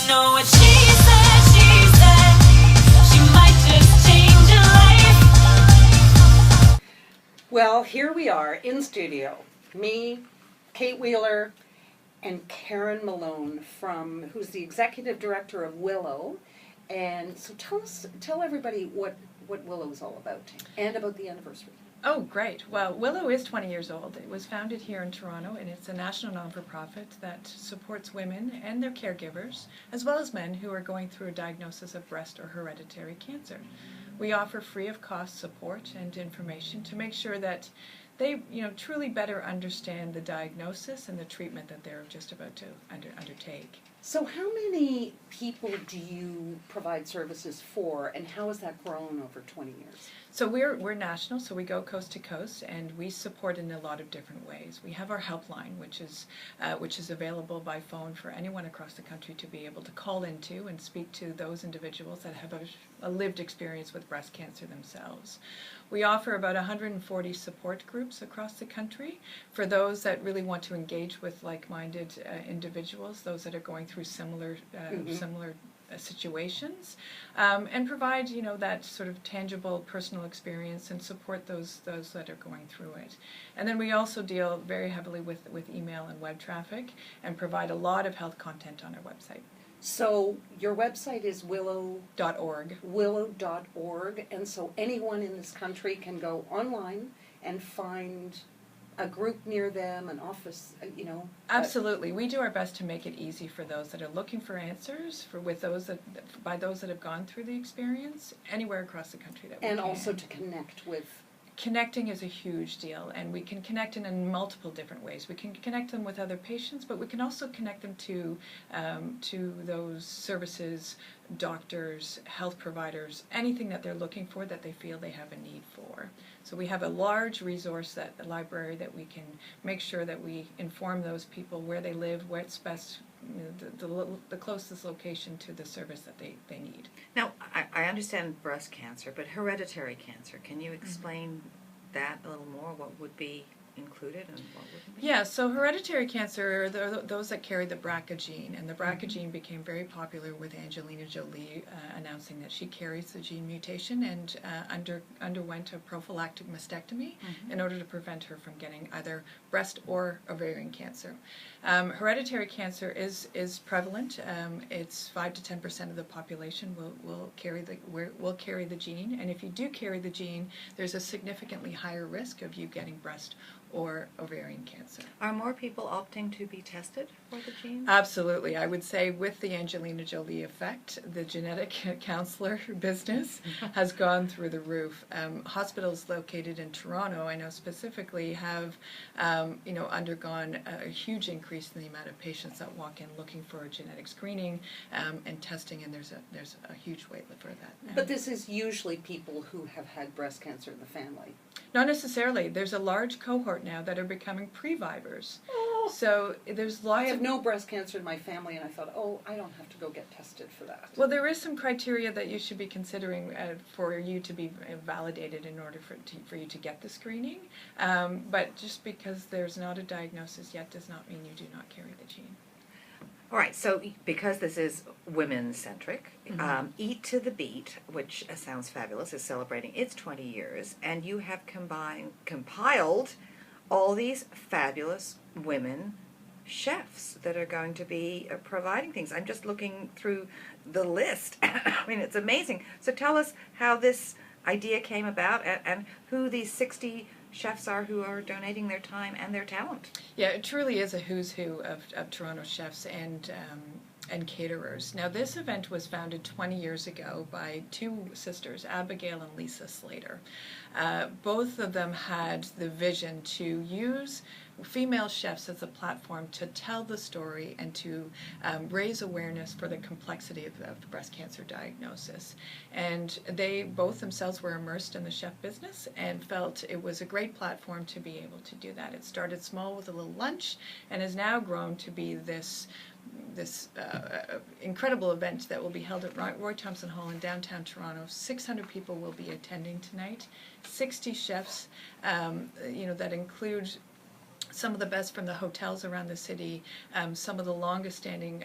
know what she said, she might just change your life. Well, here we are in studio. Me, Kate Wheeler, and Karen Malone who's the executive director of Willow. And so tell everybody what Willow is all about and about the anniversary. Oh, great. Well, Willow is 20 years old. It was founded here in Toronto, and it's a national non-for-profit that supports women and their caregivers, as well as men who are going through a diagnosis of breast or hereditary cancer. We offer free of cost support and information to make sure that they, truly better understand the diagnosis and the treatment that they're just about to undertake. So how many people do you provide services for, and how has that grown over 20 years? So we're national, so we go coast to coast, and we support in a lot of different ways. We have our helpline, which is available by phone for anyone across the country to be able to call into and speak to those individuals that have a lived experience with breast cancer themselves. We offer about 140 support groups across the country for those that really want to engage with like-minded individuals, those that are going through similar situations, and provide that sort of tangible personal experience and support those that are going through it. And then we also deal very heavily with email and web traffic and provide a lot of health content on our website. So your website is Willow.org. Willow.org, and so anyone in this country can go online and find a group near them, an office, Absolutely. We do our best to make it easy for those that are looking for answers, by those that have gone through the experience, anywhere across the country that we can. And also to connect with. Connecting is a huge deal, and we can connect in multiple different ways. We can connect them with other patients, but we can also connect them to those services, doctors, health providers, anything that they're looking for that they feel they have a need for. So we have a large resource a library that we can make sure that we inform those people where they live, where it's best, the closest location to the service that they need. Now, I understand breast cancer, but hereditary cancer, can you explain that a little more? What would be included and what wouldn't be? Yeah, so hereditary cancer are those that carry the BRCA gene, and the BRCA gene became very popular with Angelina Jolie announcing that she carries the gene mutation and underwent a prophylactic mastectomy in order to prevent her from getting either breast or ovarian cancer. Hereditary cancer is prevalent. It's 5 to 10% of the population will carry the gene, and if you do carry the gene, there's a significantly higher risk of you getting breast or ovarian cancer. Are more people opting to be tested for the gene? Absolutely. I would say with the Angelina Jolie effect, the genetic counselor business has gone through the roof. Hospitals located in Toronto, I know specifically, have undergone a huge increase in the amount of patients that walk in looking for a genetic screening and testing, and there's a huge wait for that now. But this is usually people who have had breast cancer in the family. Not necessarily. There's a large cohort now that are becoming previvors. Oh. So there's lots I have of... no breast cancer in my family, and I thought, I don't have to go get tested for that. Well, there is some criteria that you should be considering for you to be validated in order for you to get the screening. But just because there's not a diagnosis yet does not mean you do not carry the gene. All right, so because this is women-centric, Eat to the Beat, which sounds fabulous, is celebrating its 20 years, and you have compiled all these fabulous women chefs that are going to be providing things. I'm just looking through the list. I mean, it's amazing. So tell us how this idea came about and who these 60 chefs are who are donating their time and their talent. Yeah, it truly is a who's who of Toronto chefs and caterers. Now, this event was founded 20 years ago by two sisters, Abigail and Lisa Slater. Both of them had the vision to use female chefs as a platform to tell the story and to raise awareness for the complexity of the breast cancer diagnosis. And they both themselves were immersed in the chef business and felt it was a great platform to be able to do that. It started small with a little lunch and has now grown to be this incredible event that will be held at Roy Thompson Hall in downtown Toronto. 600 people will be attending tonight. 60 chefs, that include some of the best from the hotels around the city, some of the longest standing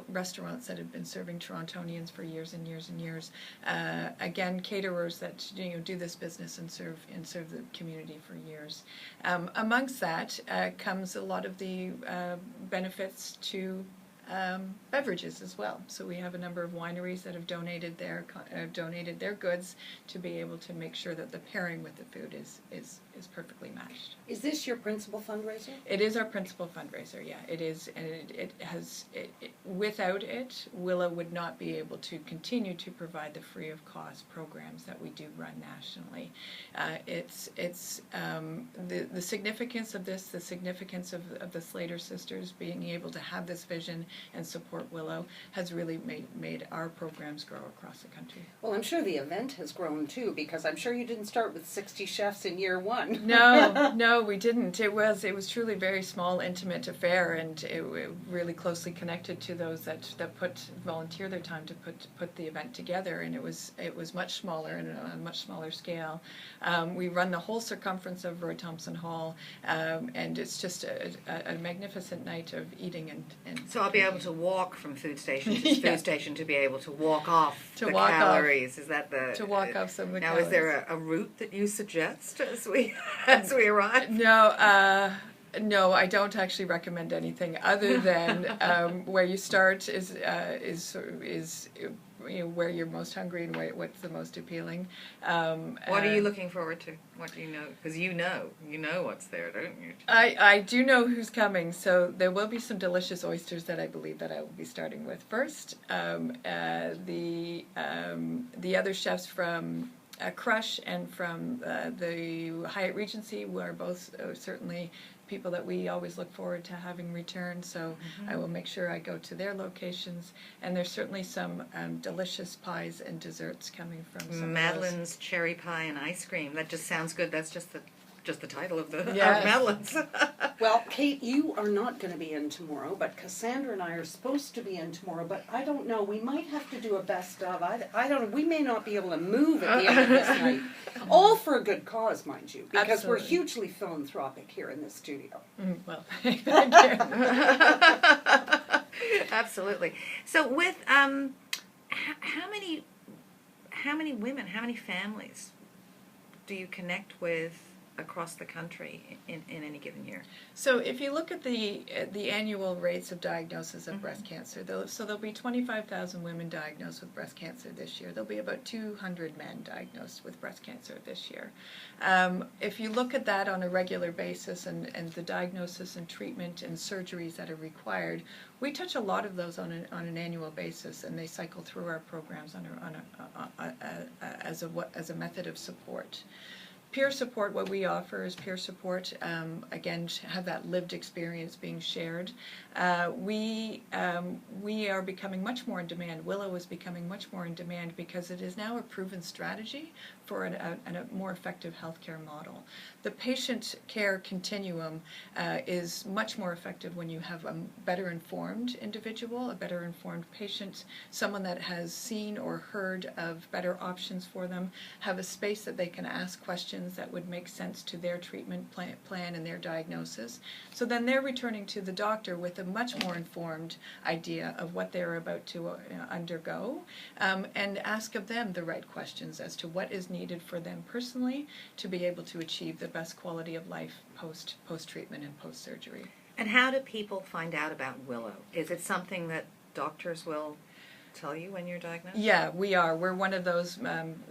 restaurants that have been serving Torontonians for years and years and years. Again, caterers that do this business and serve the community for years. Amongst that comes a lot of the benefits to beverages as well. So we have a number of wineries that have donated their goods to be able to make sure that the pairing with the food is perfectly matched. Is this your principal fundraiser? It is our principal fundraiser, yeah. It is, and without it, Willow would not be able to continue to provide the free of cost programs that we do run nationally. The significance of this, the significance of the Slater sisters being able to have this vision and support Willow has really made our programs grow across the country. Well, I'm sure the event has grown too, because I'm sure you didn't start with 60 chefs in year one. No, we didn't. It was truly a very small, intimate affair, and it really closely connected to those that volunteer their time to put the event together, and it was much smaller and on a much smaller scale. We run the whole circumference of Roy Thompson Hall, and it's just a magnificent night of eating and So I'll be able to walk from food station to Yeah. food station to be able to walk off To the walk off. calories. Is that the to walk off some of the Now, calories. is there a route that you suggest as we arrive? No, I don't actually recommend anything other than where you start is where you're most hungry and what's the most appealing. What are you looking forward to? What do you know? Because you know what's there, don't you? I do know who's coming, so there will be some delicious oysters that I believe that I will be starting with first. The other chefs from Crush and from the Hyatt Regency were both certainly people that we always look forward to having return, so I will make sure I go to their locations, and there's certainly some delicious pies and desserts coming from some of those. Madeline's cherry pie and ice cream. That just sounds good. That's just the title of the Yes. Madeline's. Well, Kate, you are not going to be in tomorrow, but Cassandra and I are supposed to be in tomorrow, but I don't know. We might have to do a best of. I don't know. We may not be able to move at the end of this night. All for a good cause, mind you, because Absolutely. we're hugely philanthropic here in this studio. Well, thank you. Absolutely. So with how many women, how many families do you connect with across the country in any given year? So if you look at the annual rates of diagnosis of breast cancer, there'll be 25,000 women diagnosed with breast cancer this year. There'll be about 200 men diagnosed with breast cancer this year. If you look at that on a regular basis and the diagnosis and treatment and surgeries that are required, we touch a lot of those on an annual basis, and they cycle through our programs as a method of support. Peer support, what we offer is peer support, again, have that lived experience being shared. We are becoming much more in demand. Willow is becoming much more in demand because it is now a proven strategy for a more effective healthcare model. The patient care continuum is much more effective when you have a better informed individual, a better informed patient, someone that has seen or heard of better options for them, have a space that they can ask questions that would make sense to their treatment plan and their diagnosis. So then they're returning to the doctor with a much more informed idea of what they're about to undergo, and ask of them the right questions as to what is needed for them personally to be able to achieve the best quality of life post-treatment and post-surgery. And how do people find out about Willow? Is it something that doctors will tell you when you're diagnosed? Yeah, we are. We're one of those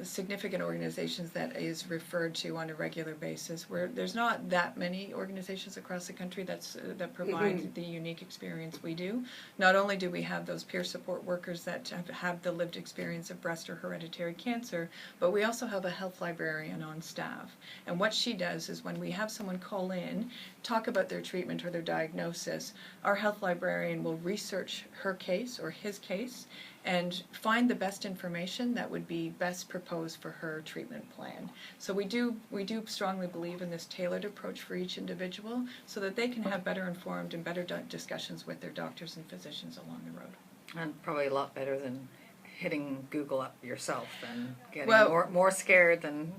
significant organizations that is referred to on a regular basis. There's not that many organizations across the country that provide the unique experience we do. Not only do we have those peer support workers that have the lived experience of breast or hereditary cancer, but we also have a health librarian on staff. And what she does is when we have someone call in, talk about their treatment or their diagnosis, our health librarian will research her case or his case and find the best information that would be best proposed for her treatment plan. So we do strongly believe in this tailored approach for each individual so that they can have better informed and better discussions with their doctors and physicians along the road. And probably a lot better than hitting Google up yourself and getting Well- more scared than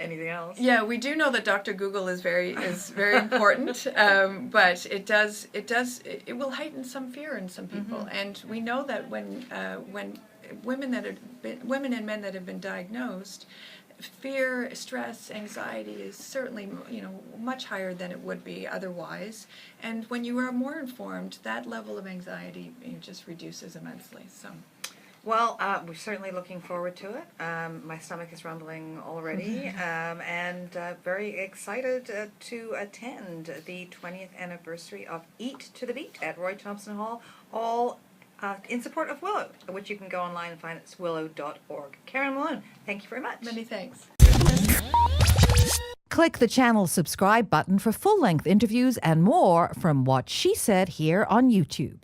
anything else. Yeah, we do know that Dr. Google is very important, but it will heighten some fear in some people, and we know that when women and men that have been diagnosed, fear, stress, anxiety is certainly much higher than it would be otherwise, and when you are more informed, that level of anxiety just reduces immensely. So. Well, we're certainly looking forward to it. My stomach is rumbling already, and very excited to attend the 20th anniversary of Eat to the Beat at Roy Thompson Hall, all in support of Willow, which you can go online and find at willow.org. Karen Malone, thank you very much. Many thanks. Click the channel subscribe button for full-length interviews and more from What She Said here on YouTube.